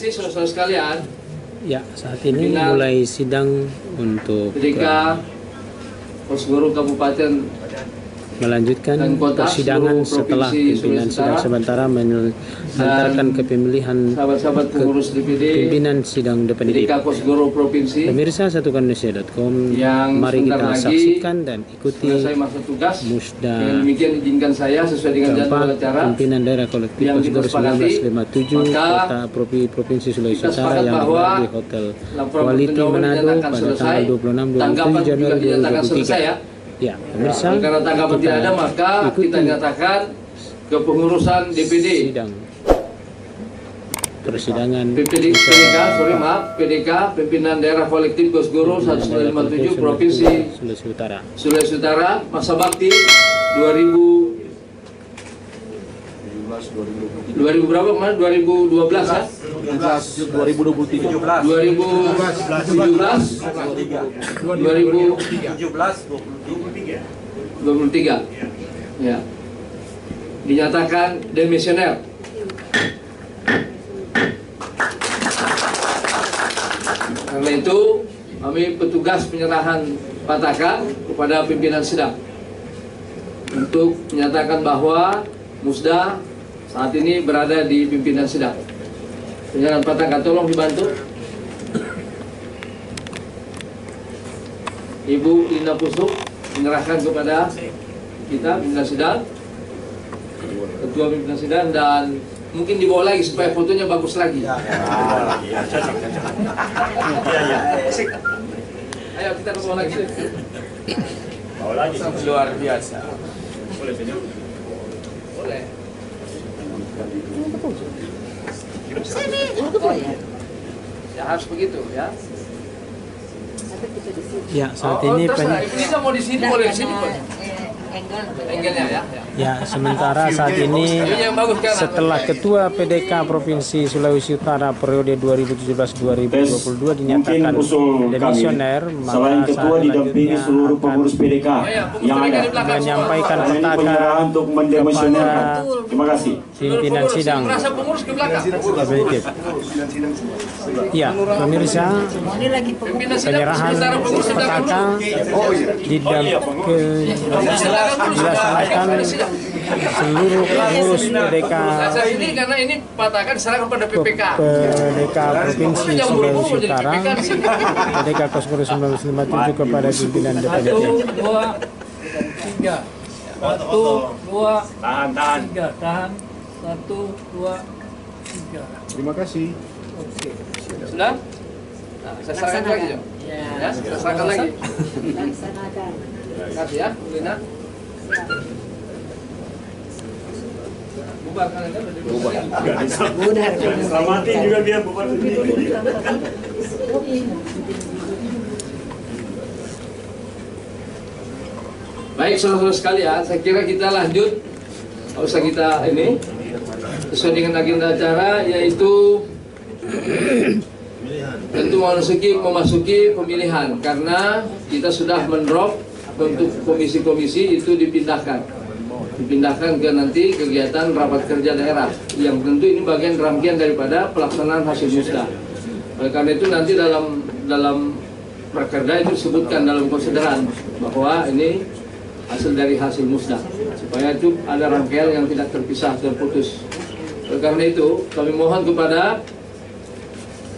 provinsi, saudara-saudara sekalian. Ya, saat ini mulai sidang untuk ketika Kosgoro Kabupaten melanjutkan persidangan setelah pimpinan sidang sementara mengantarkan ke pemilihan sahabat-sahabat pengurus DPD pimpinan sidang DPD. Kosgoro Provinsi. Pemirsa satukannesia.com, mari kita saksikan dan ikuti musda demikian izinkan saya sesuai dengan jadwal acara pimpinan daerah kolektif Kosgoro 1957 kota Provinsi Sulawesi Utara yang digelar di Hotel Quality Manado pada tanggal 26 Januari 2023. Ya, pemirsa, karena tanggapan tidak ada maka kita nyatakan kepengurusan DPD sidang persidangan PDK pimpinan daerah kolektif Kosgoro 1957 Provinsi Sulawesi Utara masa bakti 2000 berapa kemarin 2012 ya 2023 ya dinyatakan demisioner. Karena itu kami petugas penyerahan Pataka kepada pimpinan sidang untuk menyatakan bahwa Musda saat ini berada di pimpinan sidang. Penyerahan Pataka, tolong dibantu. Ibu Lina Pusuk menyerahkan kepada kita pimpinan sidang, ketua pimpinan sidang, dan mungkin dibawa lagi supaya fotonya bagus lagi. Ayo kita bawa lagi. Bawa lagi. Luar biasa. Boleh senyum? Boleh. Ya harus begitu ya. Ya, saat ini bisa mau di sini boleh di sini boleh. Angle-nya ya. Ya, sementara saat ini setelah Ketua PDK Provinsi Sulawesi Utara periode 2017-2022 dinyatakan demisioner, maka Ketua didampingi seluruh pengurus PDK yang ada menyampaikan petaka untuk mendemisioner. Terima kasih. Pimpinan sidang. Ya, pemirsa, penyerahan petaka dilaksanakan seluruh pengurus PDK karena ini Pataka diserahkan kepada PPK Provinsi Sulawesi Utara, PDK Kosgoro 1957 kepada pimpinan DPD. 1, 2, 3. 1, 2, tahan. 1, 2, 3. Terima kasih. Oke. Sudah? Nah, saya serahkan lagi, Jo. Ya, saya serahkan lagi. Laksanakan. Terima kasih ya, Bu Lina. Bubar kan Anda? Bubar. Selamatin juga biar bubar sendiri. Baik, saudara-saudara sekalian, saya kira kita lanjut. Tidak usah kita ini sesuai dengan agenda acara, yaitu tentu memasuki pemilihan, karena kita sudah mendrop untuk komisi-komisi itu dipindahkan ke nanti kegiatan rapat kerja daerah, yang tentu ini bagian rangkaian daripada pelaksanaan hasil musda. Oleh karena itu nanti dalam prakerja itu disebutkan dalam konsideran bahwa ini hasil dari hasil musda, supaya itu ada rangkaian yang tidak terpisah, terputus. Oleh karena itu kami mohon kepada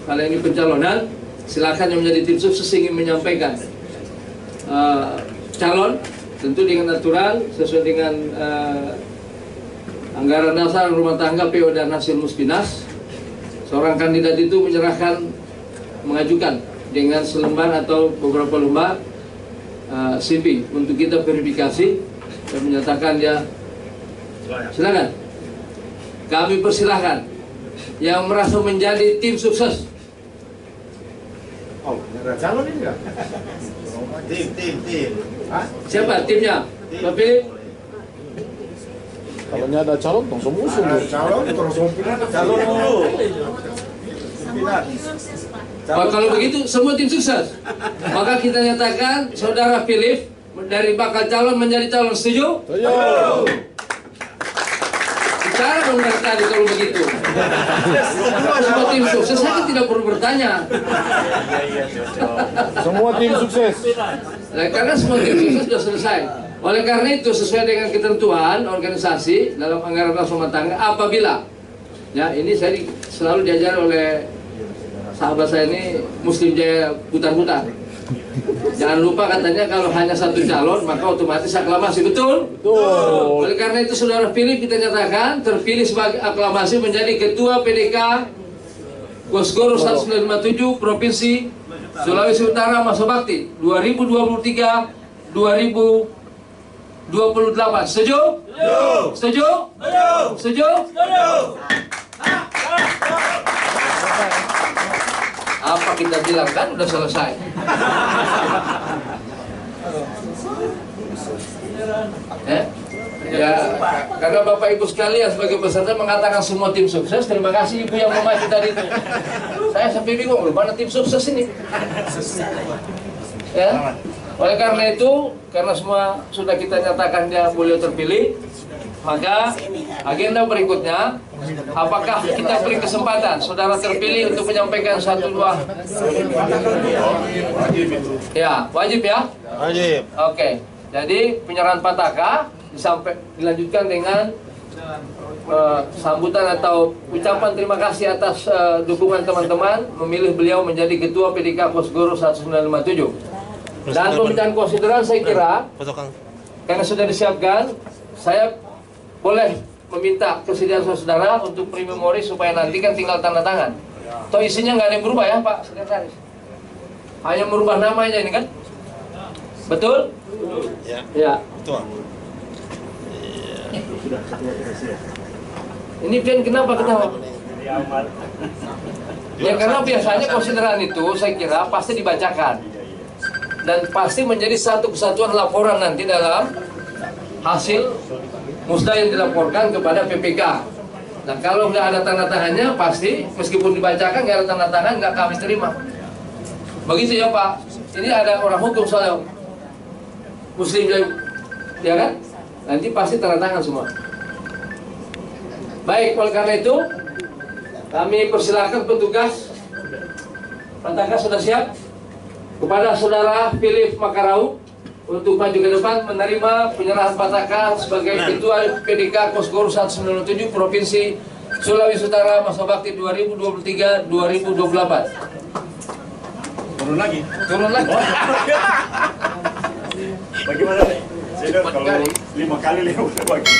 kalau ini pencalonan, silakan yang menjadi tim sukses ingin menyampaikan calon, tentu dengan aturan sesuai dengan anggaran dasar rumah tangga PO dan hasil muspinas. Seorang kandidat itu mengajukan dengan selembar atau beberapa lembar CV untuk kita verifikasi dan menyatakan dia. Silakan. Kami persilahkan yang merasa menjadi tim sukses. Oh, calon ini enggak? Tim. Siapa timnya? Tapi Kalau ada calon, tong semua calon dulu. kalau begitu semua tim sukses. Maka kita nyatakan saudara Philip dari bakal calon menjadi calon. Setuju? Setuju. Bicara dong dari tadi kalau begitu. Semua tim sukses saya tidak perlu bertanya. Semua tim sukses. Nah, karena semua tim sukses sudah selesai. Oleh karena itu sesuai dengan ketentuan organisasi dalam anggaran rumah tangga, apabila ya ini saya selalu diajar oleh sahabat saya ini Muslim Jaya putar-putar. Jangan lupa katanya kalau hanya satu calon maka otomatis aklamasi, betul? Betul. Oleh karena itu saudara Philip kita nyatakan terpilih sebagai aklamasi menjadi Ketua PDK Kosgoro 1957 Provinsi Sulawesi Utara masa bakti 2023-2028. Setuju? Setuju? Setuju? Apa kita bilang kan udah selesai. Ya, karena Bapak Ibu sekalian sebagai peserta mengatakan semua tim sukses. Terima kasih Ibu yang memacu tadi itu. Saya sampai bingung, mana tim sukses ini? Ya. Oleh karena itu, karena semua sudah kita nyatakan dia beliau terpilih, maka agenda berikutnya, apakah kita beri kesempatan saudara terpilih untuk menyampaikan satu dua? Ya, wajib ya? Wajib. Oke, jadi penyerahan pataka dilanjutkan dengan sambutan atau ucapan terima kasih atas dukungan teman-teman memilih beliau menjadi Ketua PDK Kosgoro 1957. Dan pemerintahan konsideran saya kira karena sudah disiapkan, saya boleh meminta kesediaan saudara untuk pre-memori supaya nanti kan tinggal tanda tangan. Toh isinya nggak ada yang berubah ya Pak Sekretaris? Hanya merubah namanya ini kan? Betul? Ya. Ya. Betul. Ini Pian kenapa ketawa? Ya karena biasanya konsideran itu saya kira pasti dibacakan dan pasti menjadi satu kesatuan laporan nanti dalam hasil musda yang dilaporkan kepada PPK. Nah kalau nggak ada tanda tangannya pasti meskipun dibacakan nggak ada tanda tangan nggak kami terima. Begitu ya Pak. Ini ada orang hukum soalnya Muslim ya kan? Nanti pasti tanda tangan semua. Baik, oleh karena itu kami persilakan petugas. Pataka sudah siap? Kepada saudara Philip Makarau untuk maju ke depan menerima penyerahan pataka sebagai Ketua PDK Kosgoro 1957 Provinsi Sulawesi Utara masa bakti 2023-2028. Turun lagi. Turun lagi. Bagaimana nih? Saya kalau 5 kali bagi.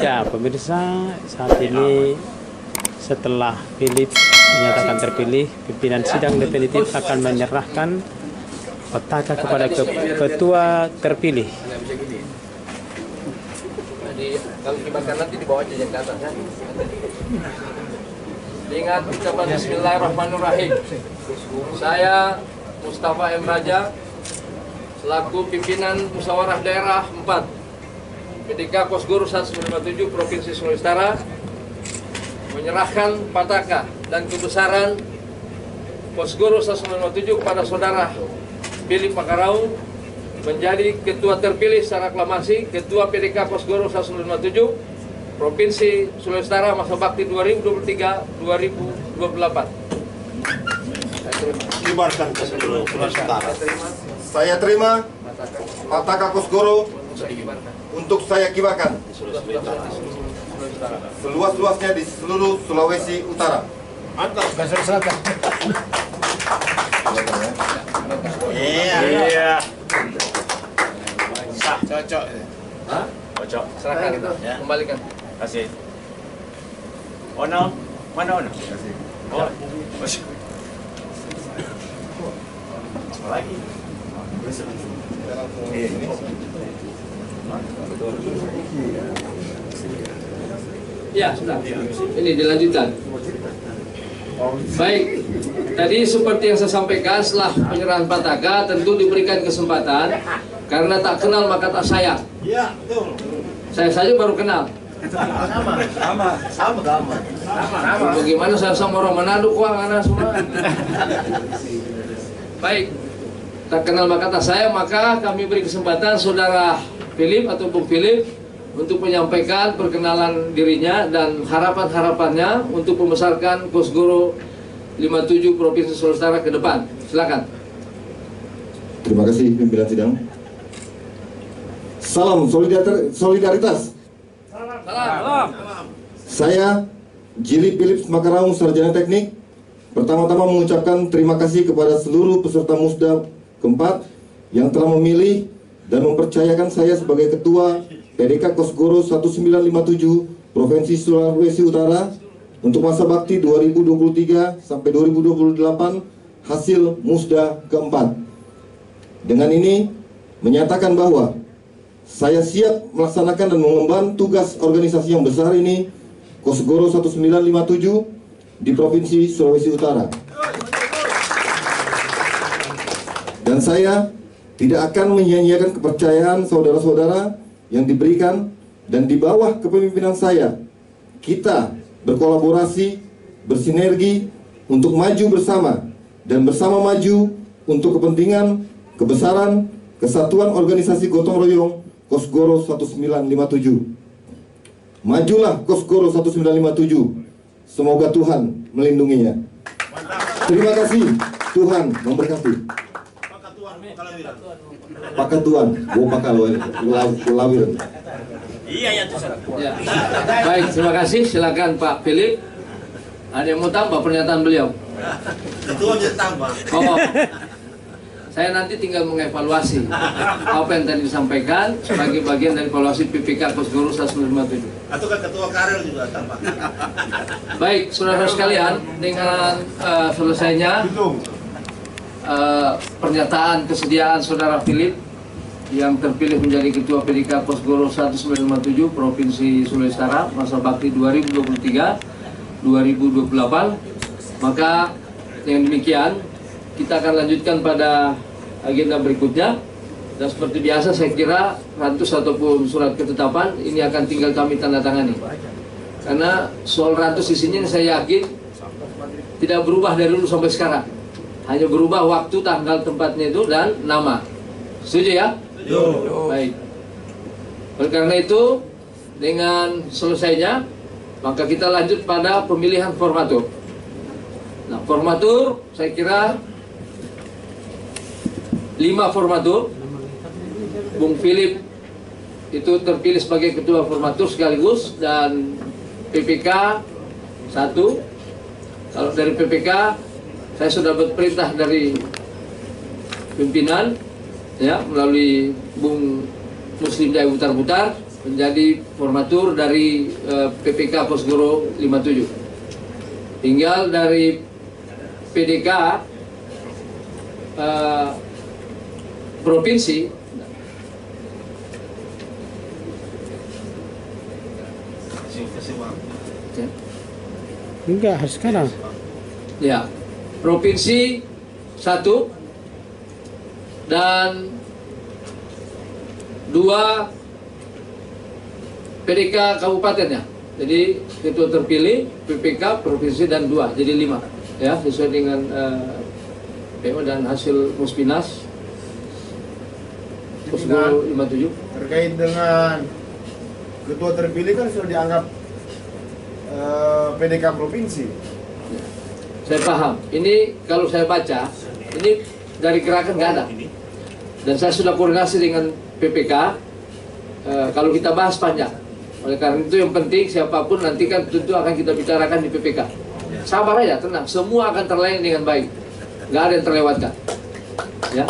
Ya pemirsa, saat ini setelah Philip dinyatakan terpilih, pimpinan sidang definitif akan menyerahkan petaka kepada ketua terpilih. Jadi kalau kibarkan nanti di bawah jajan ke atas ya. Ingat ucapan Bismillahirrahmanirrahim. Saya Mustafa M. Raja selaku pimpinan musyawarah daerah 4 PDK Kosgoro 1957 Provinsi Sulawesi Utara menyerahkan pataka dan kebesaran Kosgoro 1957 kepada saudara Philip Makarau menjadi ketua terpilih secara aklamasi Ketua PDK Kosgoro 1957 Provinsi Sulawesi Utara masa bakti 2023-2028. Kibarkan ke seluruh Sulawesi Utara. Saya terima pataka Kosgoro untuk saya kibarkan seluas-luasnya di seluruh Sulawesi Utara. Mantap, Sulawesi Selatan. Iya. Sah, cocok. Hah? Cocok. Serahkan itu, Ya. kembalikan. Kasih. Ono, mana Ono? Kasih. Oh. Lagi. Ya, sudah. Ini dilanjutkan. Baik, tadi seperti yang saya sampaikan setelah penyerahan pataka tentu diberikan kesempatan karena tak kenal maka tak sayang. Iya, betul. Saya saja baru kenal. Sama. Bagaimana saya sama orang Manado, kuang anak semua. Baik, tak kenal maka tak sayang, maka kami beri kesempatan saudara Philip atau Bung Philip untuk menyampaikan perkenalan dirinya dan harapan-harapannya untuk membesarkan Kosgoro 57 Provinsi Sulawesi Utara ke depan. Silakan. Terima kasih pimpinan sidang. Salam solidaritas. Salam. Saya Jili Philips Makaraung, Sarjana Teknik. Pertama-tama mengucapkan terima kasih kepada seluruh peserta Musda keempat yang telah memilih dan mempercayakan saya sebagai Ketua PDK Kosgoro 1957 Provinsi Sulawesi Utara untuk masa bakti 2023 sampai 2028 hasil Musda keempat. Dengan ini menyatakan bahwa saya siap melaksanakan dan mengemban tugas organisasi yang besar ini, Kosgoro 1957 di Provinsi Sulawesi Utara. Dan saya tidak akan menyia-nyiakan kepercayaan saudara-saudara yang diberikan, dan di bawah kepemimpinan saya, kita berkolaborasi, bersinergi untuk maju bersama, dan bersama maju untuk kepentingan, kebesaran, kesatuan organisasi gotong royong Kosgoro 1957. Majulah Kosgoro 1957. Semoga Tuhan melindunginya. Terima kasih. Tuhan memberkati. Pakat Tuhan, gua bakal lawir. Iya ya, ya. Baik, terima kasih. Silakan Pak Philip. Ada yang mau tambah pernyataan beliau? Ketua bisa tambah. Oh, saya nanti tinggal mengevaluasi apa yang tadi disampaikan sebagai bagian dari evaluasi PPK Kosgoro 1957. Atau kan ketua karel juga tambah. Baik, saudara sekalian, dengan selesainya pernyataan kesediaan saudara Philip yang terpilih menjadi Ketua PDK Kosgoro 1957 Provinsi Sulawesi Utara masa bakti 2023-2028, maka dengan demikian kita akan lanjutkan pada agenda berikutnya. Dan seperti biasa saya kira rantus ataupun surat ketetapan ini akan tinggal kami tanda tangani. Karena soal rantus isinya saya yakin tidak berubah dari dulu sampai sekarang. Hanya berubah waktu, tanggal, tempatnya itu, dan nama. Setuju ya? Setuju. Baik. Oleh karena itu, dengan selesainya, maka kita lanjut pada pemilihan formatur. Nah, formatur saya kira 5 formatur. Bung Philip itu terpilih sebagai Ketua Formatur sekaligus, dan PPK 1. Kalau dari PPK saya sudah berperintah dari pimpinan ya melalui Bung Muslim Jaya Butar-Butar menjadi formatur dari PPK Kosgoro 57. Tinggal dari PDK provinsi Enggak, harus sekarang. ya, provinsi 1 dan 2 PDK kabupatennya. Jadi ketua terpilih PPK provinsi dan 2, jadi 5 ya, sesuai dengan PO dan hasil Muspinas Kosgoro 57. Terkait dengan ketua terpilih kan sudah dianggap PDK provinsi. Saya paham. Ini kalau saya baca, ini dari gerakan nggak ada. Dan saya sudah koordinasi dengan PPK. Kalau kita bahas panjang. Oleh karena itu yang penting siapapun nanti kan tentu akan kita bicarakan di PPK. Sabar aja, tenang. Semua akan terlayani dengan baik. Nggak ada yang terlewatkan. Ya,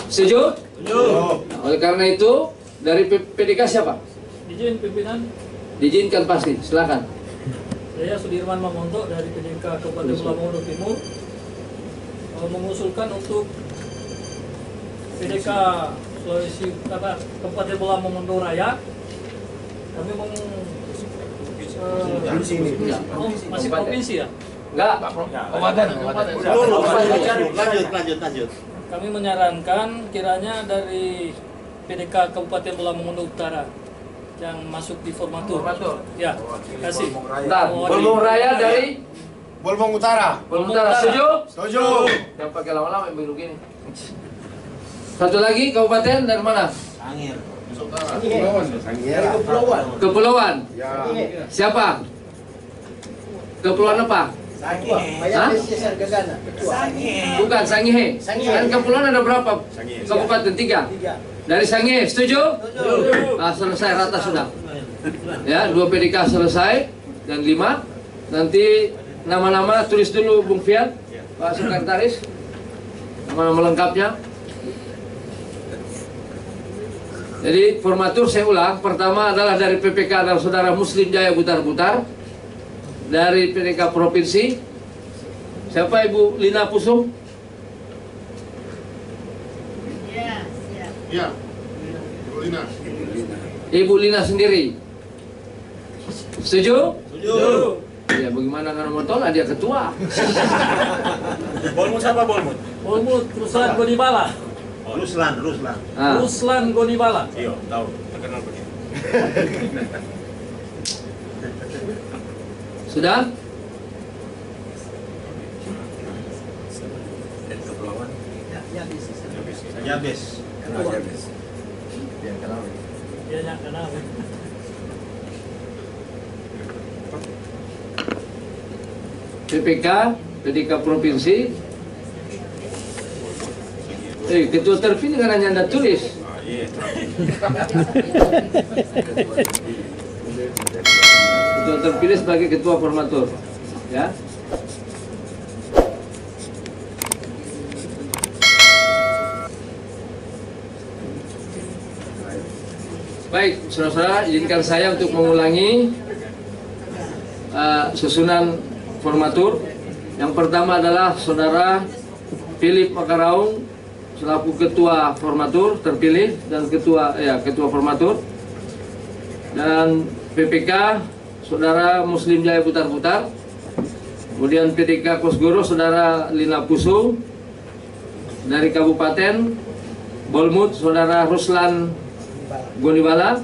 setuju? Setuju. Nah, oleh karena itu dari PDK siapa? Izin pimpinan, Diizinkan pasti. Silakan. saya Sudirman Mamonto dari PDK Kabupaten Bulamongondo Timur mengusulkan untuk PDK Sulawesi Utara Kabupaten Bulamongondo Raya. Kami masih provinsi ya? Enggak. Lanjut. Kami menyarankan kiranya dari PDK Kabupaten Bulamongondo Utara yang masuk di formatur. Ya, kasih. Bentar, Bolbong Raya dari Bolbong Utara. Bolbong Utara. Setuju? Setuju. Yang pakai lama-lama yang begini. Satu lagi kabupaten dari mana? Sangir. Kepulauan. Siapa? Kepulauan apa? Hah? Bukan Sangihe. Kan kepulauan ada berapa? Kabupaten 3. Dari Sangihe, setuju? Ah, selesai rata sudah. Ya, 2 PDK selesai dan 5. Nanti nama-nama tulis dulu Bung Fiat, Pak Sekretaris. Nama-nama lengkapnya. Jadi formatur saya ulang, pertama adalah dari PPK adalah Saudara Muslim Jaya Butar-Butar. Dari PDK Provinsi, siapa Ibu Lina Pusung? Iya. Lina. Ibu Lina sendiri. Setuju? Setuju. Ya bagaimana nggak mau tolak, dia ketua. Bolmut siapa Bolmut? Bolmut Ruslan Gonibala. Oh, Ruslan. Ah. Ruslan Gonibala. Iya, tahu. Terkenal begitu. Sudah? Dan kepulauan. Jabes. Dia yang kenal. PPK, PDK Provinsi. Ketua terpilih kan hanya Anda tulis. Iya. Ketua terpilih sebagai ketua formatur. Ya. Baik, saudara-saudara, izinkan saya untuk mengulangi susunan formatur. Yang pertama adalah Saudara Philip Makaraung selaku ketua formatur terpilih dan ketua formatur. Dan PPK Saudara Muslim Jaya Butar-Butar. Kemudian PDK Kosgoro Saudara Lina Pusung. Dari Kabupaten Bolmut Saudara Ruslan Gonibala.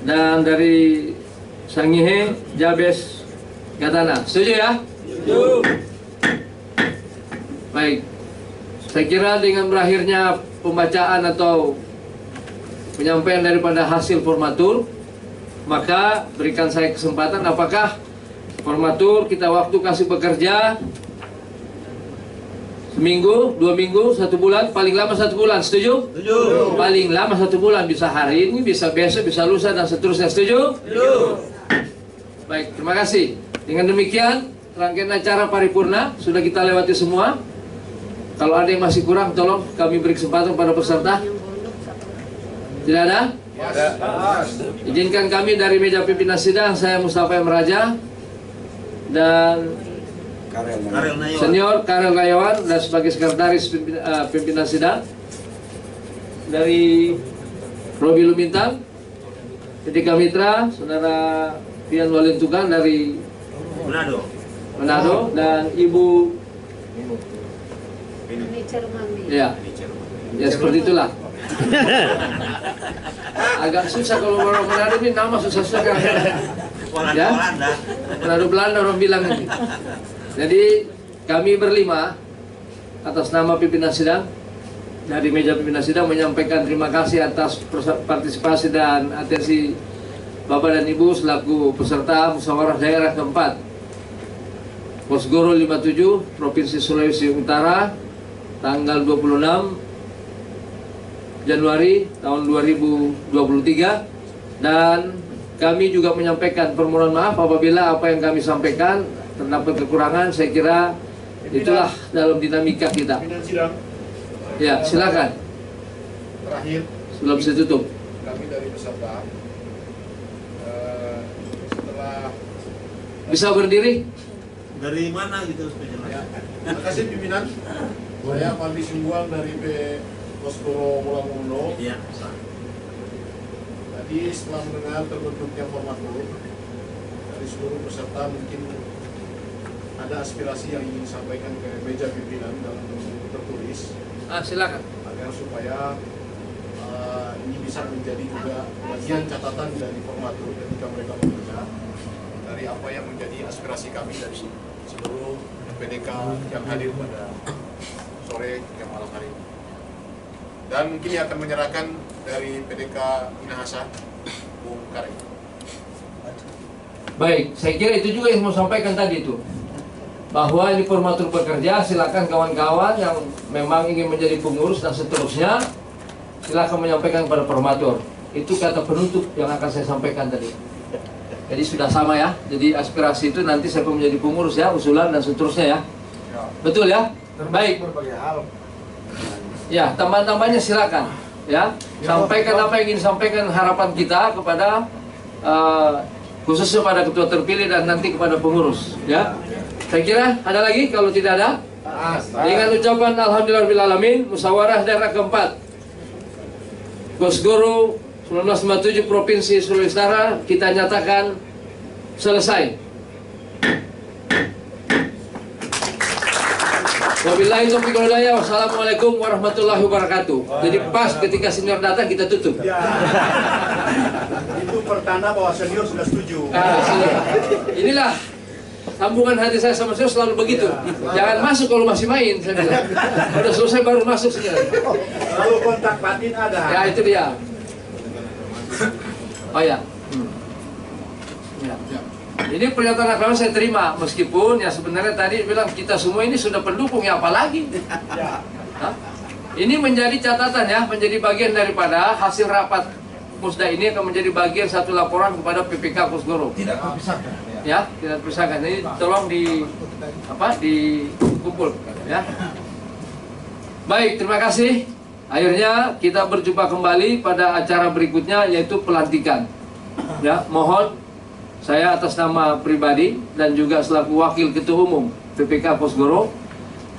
Dan dari Sangihe Jabes Gatana. Setuju ya? Setuju. Baik. Saya kira dengan berakhirnya pembacaan atau penyampaian daripada hasil formatur, maka berikan saya kesempatan apakah formatur kita waktu kasih bekerja seminggu, 2 minggu, 1 bulan, paling lama 1 bulan, setuju? Setuju. Paling lama 1 bulan, bisa hari ini, bisa besok, bisa lusa dan seterusnya, setuju? Setuju. Baik, terima kasih. Dengan demikian, rangkaian acara paripurna sudah kita lewati semua. Kalau ada yang masih kurang, tolong kami beri kesempatan pada peserta. Tidak ada? Izinkan kami dari meja pimpinan sidang, saya Mustafa M. Raja dan Senior Karel Nayawan dan sebagai sekretaris pimpinan sidang dari Robi Lumintang, PDK Mitra, Saudara Pian Walentukan dari Manado dan Ibu ya seperti itulah. Agak susah kalau orang Manado ini nama susah-susah kan ya, Manado Belanda orang bilang ini. Jadi kami berlima atas nama pimpinan sidang dari meja pimpinan sidang menyampaikan terima kasih atas partisipasi dan atensi Bapak dan Ibu selaku peserta musyawarah daerah keempat Kosgoro 57 Provinsi Sulawesi Utara tanggal 26 Januari tahun 2023, dan kami juga menyampaikan permohonan maaf apabila apa yang kami sampaikan terdapat kekurangan. Saya kira itulah dalam dinamika kita. Ya, silakan. Terakhir, sebelum saya tutup, kami dari peserta setelah bisa berdiri. Dari mana gitu ya, terima kasih pimpinan. Saya Fandi Sungguang dari Kosgoro Mulamundo. Iya. Tadi setelah mendengar terbentuknya formatur dari seluruh peserta, mungkin ada aspirasi yang ingin disampaikan ke meja pimpinan dalam bentuk tertulis. Silakan. Agar supaya ini bisa menjadi juga bagian catatan dari formatur ketika mereka bekerja dari apa yang menjadi aspirasi kami dari seluruh PDK yang hadir pada sore yang malam hari ini. Dan kini akan menyerahkan dari PDK Minahasa, Bung Karim. Baik, saya kira itu juga yang mau sampaikan tadi itu, bahwa ini formatur bekerja. Silakan kawan-kawan yang memang ingin menjadi pengurus dan seterusnya, silakan menyampaikan kepada formatur. Itu kata penutup yang akan saya sampaikan tadi. Jadi sudah sama ya. Jadi aspirasi itu nanti saya pun menjadi pengurus ya, usulan dan seterusnya ya. Betul ya? Baik. Ya, tambahan-tambahannya silakan ya. Sampaikan apa yang ingin disampaikan, harapan kita kepada khususnya pada ketua terpilih dan nanti kepada pengurus ya. Saya kira ada lagi, kalau tidak ada, dengan ucapan alhamdulillahirabbil alamin, musyawarah daerah keempat Kosgoro 1957 Provinsi Sulawesi Utara kita nyatakan selesai. Wabillahi taufiq wal hidayah. Wassalamualaikum warahmatullahi wabarakatuh. Jadi pas ketika senior datang kita tutup. Itu pertanda bahwa senior sudah setuju. Inilah sambungan hati saya sama senior selalu begitu. Jangan masuk kalau masih main, saya bilang. Udah selesai baru masuk senior. Lalu kontak batin ada. Ya itu dia. Oh ya. Ya. Ini pernyataan aklamasi saya terima, meskipun ya sebenarnya tadi bilang kita semua ini sudah pendukung, ya apalagi. Hah? Ini menjadi catatan ya, menjadi bagian daripada hasil rapat Musda ini akan menjadi bagian satu laporan kepada PPK Kosgoro. Tidak terpisahkan. Ya, tidak terpisahkan. Ini tolong dikumpul ya. Baik, terima kasih. Akhirnya kita berjumpa kembali pada acara berikutnya, yaitu pelantikan. Ya, mohon saya atas nama pribadi dan juga selaku wakil ketua umum PPK Kosgoro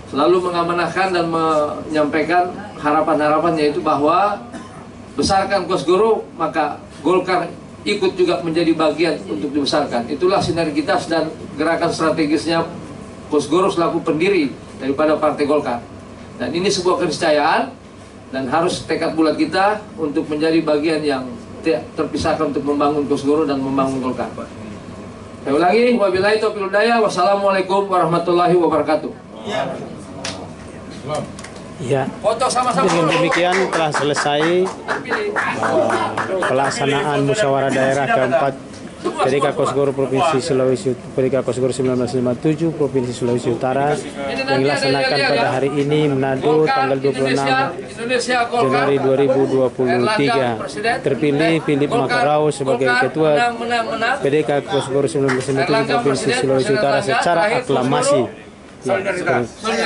selalu mengamanahkan dan menyampaikan harapan-harapan, yaitu bahwa besarkan Kosgoro maka Golkar ikut juga menjadi bagian untuk dibesarkan. Itulah sinergitas dan gerakan strategisnya Kosgoro selaku pendiri daripada Partai Golkar. Dan ini sebuah keniscayaan dan harus tekad bulat kita untuk menjadi bagian yang terpisahkan untuk membangun Kosgoro dan membangun Golkar. Saya ulangi, wabillahi taufiq wal hidayah. Wassalamualaikum warahmatullahi wabarakatuh. Ya. Foto sama-sama. Dengan demikian telah selesai pelaksanaan musyawarah daerah keempat PDK Kosgoro Provinsi Sulawesi, PDK Kosgoro 1957 Provinsi Sulawesi Utara yang dilaksanakan pada hari ini Manado tanggal 26 Januari 2023. Terpilih Philip Makarau sebagai Ketua PDK Kosgoro 1957 Provinsi Sulawesi Utara secara aklamasi.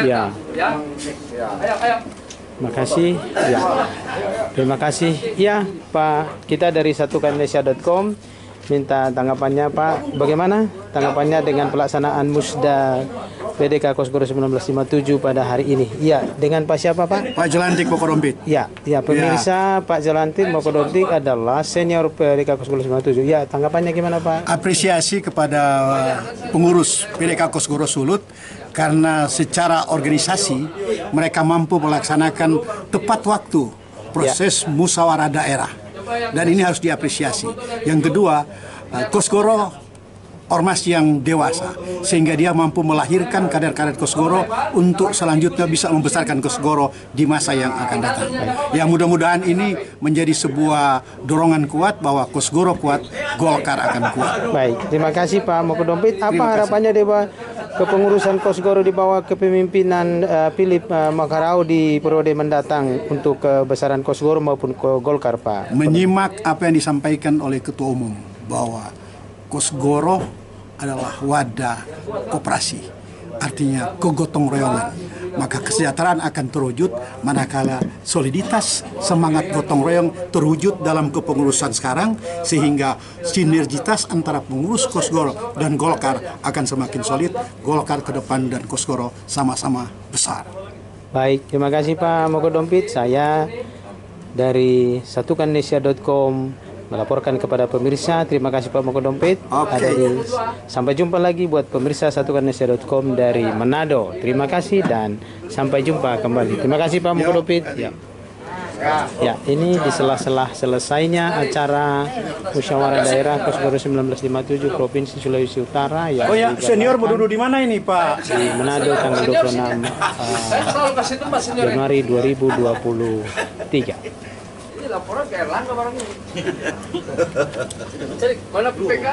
Ya. Terima kasih. Ya. Terima kasih. Ya, Pak, kita dari satukanindonesia.com minta tanggapannya, Pak. Bagaimana tanggapannya dengan pelaksanaan Musda PDK Kosgoro 1957 pada hari ini? Ya, dengan Pak siapa, Pak? Pak Jelantik Mokodompit. Ya, pemirsa, Pak Jelantik Mokodompit adalah senior PDK Kosgoro 1957. Ya, tanggapannya gimana, Pak? Apresiasi kepada pengurus PDK Kosgoro Sulut karena secara organisasi mereka mampu melaksanakan tepat waktu proses musyawarah daerah. Dan ini harus diapresiasi. Yang kedua, Kosgoro ormas yang dewasa, sehingga dia mampu melahirkan kader-kader Kosgoro untuk selanjutnya bisa membesarkan Kosgoro di masa yang akan datang. Yang mudah-mudahan ini menjadi sebuah dorongan kuat bahwa Kosgoro kuat, Golkar akan kuat. Baik, terima kasih Pak Mokodompit. Apa harapannya di bawah kepengurusan Kosgoro di bawah kepemimpinan Philip Makarau di periode mendatang untuk kebesaran Kosgoro maupun ke Golkar, Pak? Menyimak apa yang disampaikan oleh Ketua Umum bahwa Kosgoro adalah wadah koperasi, artinya kegotong royongan. Maka kesejahteraan akan terwujud manakala soliditas semangat gotong royong terwujud dalam kepengurusan sekarang, sehingga sinergitas antara pengurus Kosgoro dan Golkar akan semakin solid. Golkar ke depan dan Kosgoro sama-sama besar. Baik, terima kasih Pak Mokodompit. Saya dari satukanindonesia.com melaporkan kepada pemirsa. Terima kasih Pak Mokodompit. Sampai jumpa lagi buat pemirsa satukanindonesia.com dari Manado. Terima kasih dan sampai jumpa kembali. Terima kasih Pak Mokodompit. Ya. Ya, ini di sela-sela selesainya acara musyawarah daerah KOS Goro 1957 Provinsi Sulawesi Utara yang Oh ya, senior mau duduk di mana ini, Pak? di Manado tanggal 26 Saya selalu kasih tempat senior. Januari 2023. Ini laporan ke Erlangga barang ini. Cari mana PPK?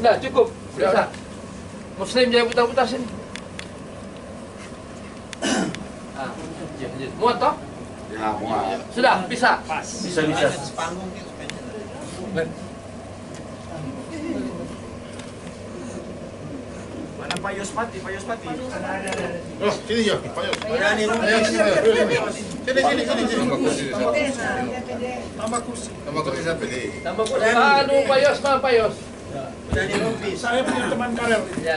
Nah, cukup. Bisa. Muslim jangan putar-putar sini. Muat toh? Ya, muat. Sudah, bisa. Bisa. Mana Pak Yospati? Oh, sini ya, Pak Yos. Tambah kursi saya pilih. Tambah kursi. Aduh, Pak Yos, Pak Yos. Saya punya teman karir. Ya.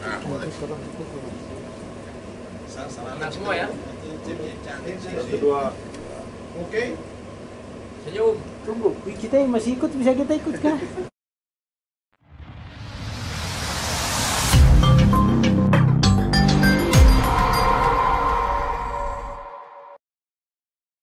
Nah, boleh. Nah, semua ya. Kedua. Oke. Senyum. Tunggu, kita masih ikut, bisa kita ikut kah?